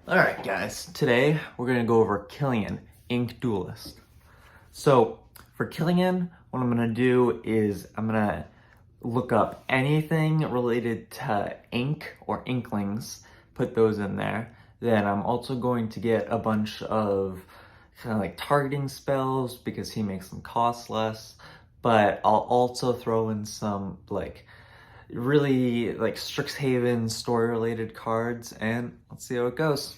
Alright guys, today we're going to go over Killian, Ink Duelist. So for Killian, what I'm going to do is I'm going to look up anything related to ink or inklings, put those in there. Then I'm also going to get a bunch of kind of like targeting spells because he makes them cost less, but I'll also throw in some like really like Strixhaven story related cards and let's see how it goes.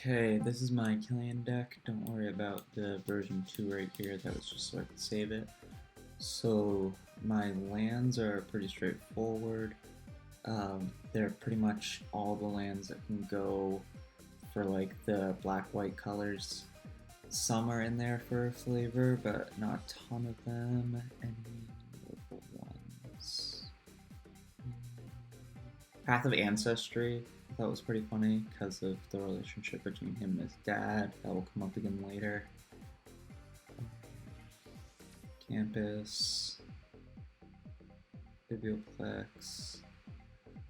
Okay, this is my Killian deck. Don't worry about the version 2 right here, that was just so I could save it. So my lands are pretty straightforward. They're pretty much all the lands that can go for like the black-white colors. Some are in there for flavor, but not a ton of them. Any notable ones? Path of Ancestry. That was pretty funny because of the relationship between him and his dad. That will come up again later. Campus. Biblioplex.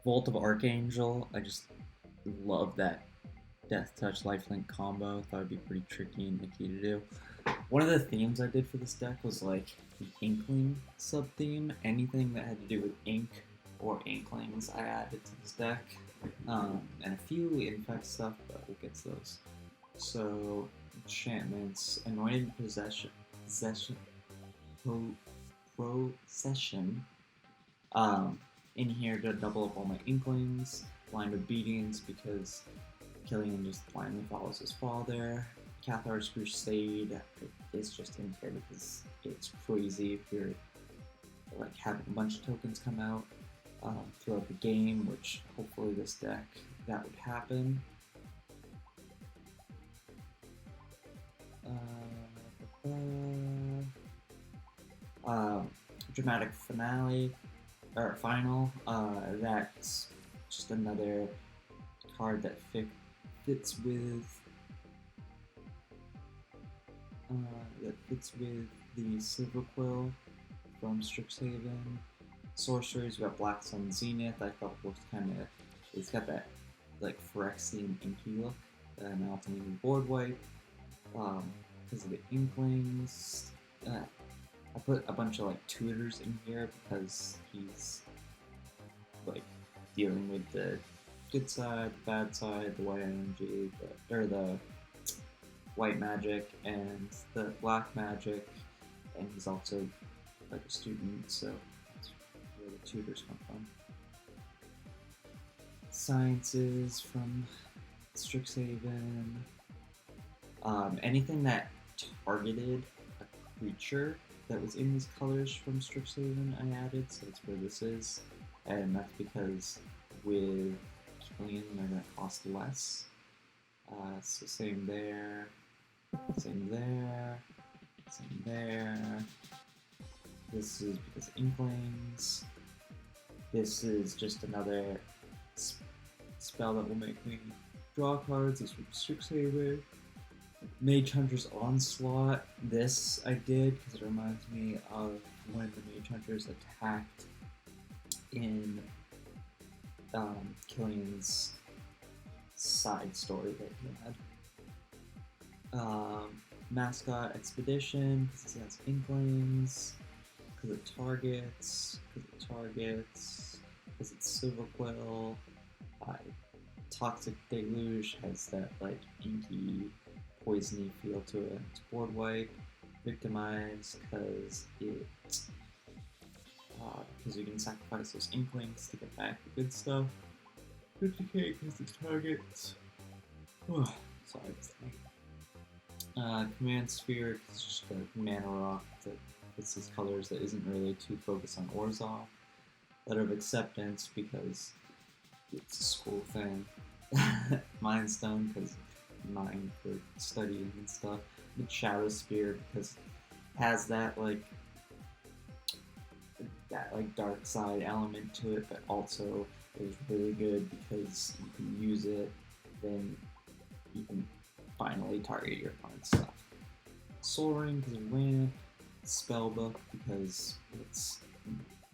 Vault of Archangel. I just love that Death Touch Lifelink combo. Thought it'd be pretty tricky and icky to do. One of the themes I did for this deck was like the Inkling sub-theme. Anything that had to do with ink or Inklings I added to this deck. And a few infect stuff, but we'll get to those. So, enchantments, Anointed Procession. In here to double up all my Inklings. Blind Obedience because Killian just blindly follows his father. Cathar's Crusade is just in here because it's crazy if you're like having a bunch of tokens come out throughout the game, which hopefully this deck that would happen. Dramatic Finale, or Final, that's just another card that fits with the Silver Quill from Strixhaven. Sorceries, we got Black Sun Zenith. I thought looks kind of, it's got that like Phyrexian inky look, and also maybe board wipe because of the Inklings. I put a bunch of like tutors in here because he's like dealing with the good side, the bad side, the white energy, the white magic and the black magic, and he's also like a student, so that's where the tutors come from. Sciences from Strixhaven. Anything that targeted a creature that was in these colors from Strixhaven I added, so that's where this is, and that's because with Killian they're going to cost less. So same there, same there, same there. This is because Inklings. This is just another spell that will make me draw cards. This from Strixhaven. Mage Hunter's Onslaught. This I did because it reminds me of when the Mage Hunters attacked in Killian's side story that he had. Mascot Expedition, because it has Inklings, because it targets, because it's Silver Quill. Toxic Deluge has that like inky, poisony feel to it. It's board wipe. Victimize, because you can sacrifice those Inklings to get back the good stuff. 50k because it targets. Oh, sorry. Command Sphere is just a mana rock that fits these colors that isn't really too focused on Orzhov. Letter of Acceptance because it's a school thing. Mind Stone because mind for studying and stuff. The Shadow Spear, because it has that dark side element to it, but also is really good because you can use it, then you can finally target your opponent's stuff. Soul Ring because of ramp, Spellbook because it's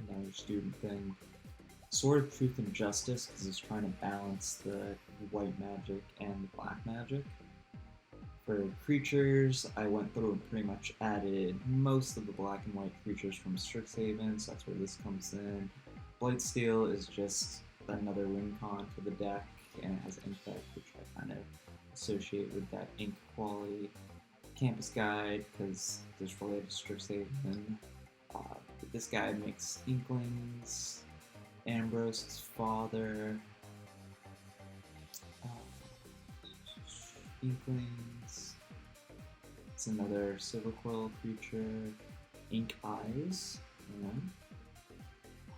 another student thing. Sword of Truth and Justice because it's trying to balance the white magic and the black magic. For creatures, I went through and pretty much added most of the black and white creatures from Strixhaven, so that's where this comes in. Blightsteel is just another win con for the deck, and it has Infect, which I kind of associate with that ink quality. Campus Guide, because it's related to Strixhaven. This guy makes Inklings, Ambrose's father, Inklings. It's another Silverquill creature. Ink Eyes. Yeah.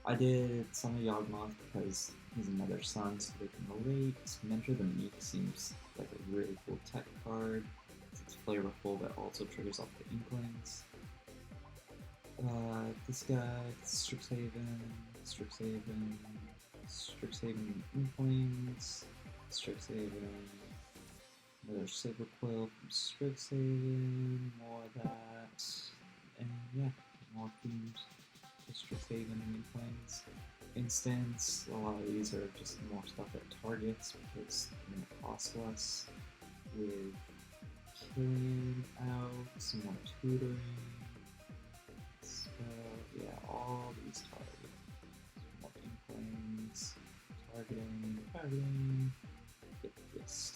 I did some of Yawgmoth because he's another son, so they can relate. Mentor the Meek seems like a really cool tech card. It's flavorful, but also triggers off the Inklings. This guy, Strixhaven, Inklings, Strixhaven, another Silverquill from Strixhaven, more of that, and yeah, more themes for Strixhaven and Inklings. Instance, a lot of these are just more stuff that targets because they're going to cost less. With Killian out, some more tutoring. Yeah, all these target. More Inklings, targeting, get the gist.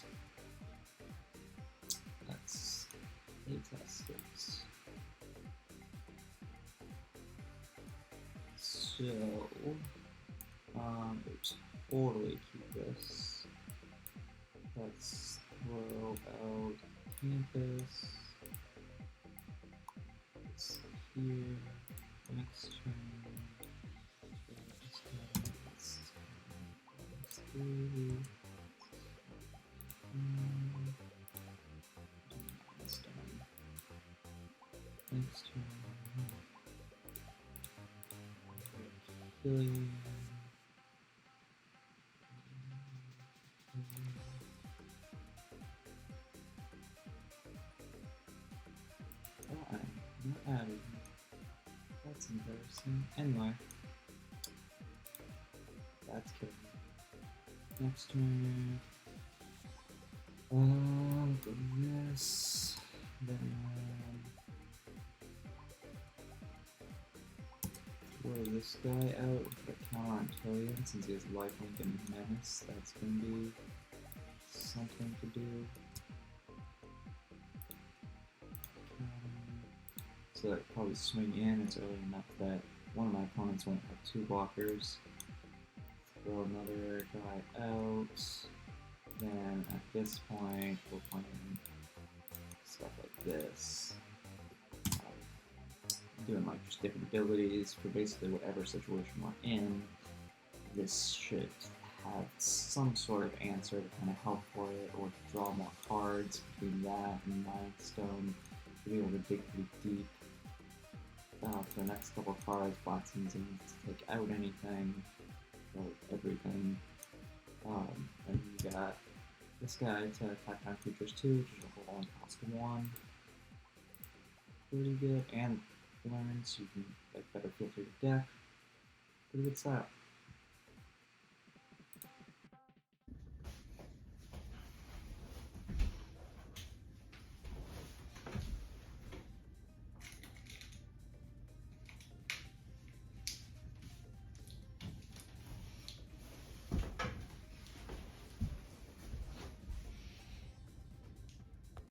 That's fantastic. So, totally keep this. Let's throw out campus. It's here. Next turn. Next turn. Killian. Oh, I'm not added. That's embarrassing. Anyway. That's Killian. Next turn. Go this. Then throw this guy out with the counter on Killian since he has lifelink and menace. That's gonna be something to do. So that probably swing in. It's early enough that one of my opponents won't have two blockers. Throw another guy out. Then at this point, we're playing stuff like this. Doing like just different abilities for basically whatever situation we're in. This should have some sort of answer to kind of help for it, or to draw more cards between that and Mindstone to be able to dig pretty deep. For the next couple of cards, Blacksmith's in to take out anything, or everything. And you got this guy to attack down creatures too, which is a whole on cost of 1. Pretty good, and learn so you can like better filter your deck. Pretty good setup.